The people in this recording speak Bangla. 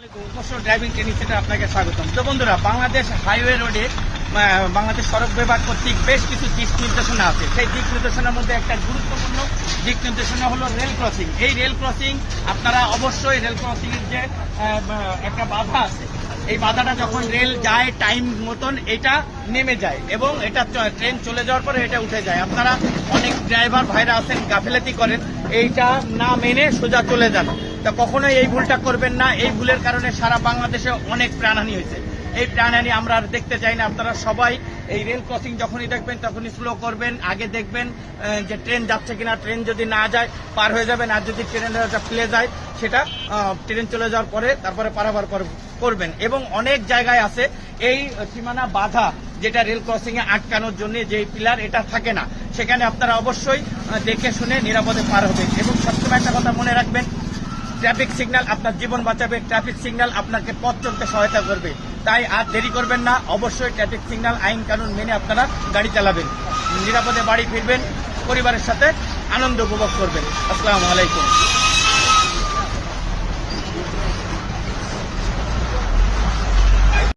অবশ্যই ড্রাইভিং ট্রেনিং সেন্টার আপনাকে স্বাগতম। তো বন্ধুরা, বাংলাদেশ হাইওয়ে রোডে বাংলাদেশ সড়ক বিভাগ কর্তৃক বেশ কিছু দিক নির্দেশনা আছে। সেই দিক নির্দেশনার মধ্যে একটা গুরুত্বপূর্ণ দিক নির্দেশনা হলো রেল ক্রসিং। এই রেল ক্রসিং আপনারা অবশ্যই রেল ক্রসিং এর যে একটা বাধা আছে, এই বাধাটা যখন রেল যায় টাইম মতন এটা নেমে যায় এবং এটা ট্রেন চলে যাওয়ার পরে এটা উঠে যায়। আপনারা অনেক ড্রাইভার ভাইরা আছেন গাফিলতি করেন, এইটা না মেনে সোজা চলে যান। তা কখনোই এই ভুলটা করবেন না। এই ভুলের কারণে সারা বাংলাদেশে অনেক প্রাণহানি হয়েছে। এই প্রাণহানি আমরা আর দেখতে চাই না। আপনারা সবাই এই রেল ক্রসিং যখনই দেখবেন তখনই স্লো করবেন। আগে দেখবেন যে ট্রেন যাচ্ছে কিনা, ট্রেন যদি না যায় পার হয়ে যাবেন, আর যদি ট্রেনটা ফেলে যায় সেটা ট্রেন চলে যাওয়ার পরে তারপরে পারাবার করবেন। এবং অনেক জায়গায় আছে এই সীমানা বাধা, যেটা রেল ক্রসিং এ আটকানোর জন্য যে পিলার এটা থাকে না, সেখানে আপনারা অবশ্যই দেখে শুনে নিরাপদে পার হবেন। এবং সবসময় একটা কথা মনে রাখবেন, ট্রাফিক সিগন্যাল আপনার জীবন বাঁচাবে, ট্রাফিক সিগন্যাল আপনাকে পথ চলতে সহায়তা করবে। তাই আর দেরি করবেন না, অবশ্যই ট্রাফিক সিগন্যাল আইন কানুন মেনে আপনারা গাড়ি চালাবেন, নিরাপদে বাড়ি ফিরবেন, পরিবারের সাথে আনন্দ উপভোগ করবেন। আসসালামু আলাইকুম।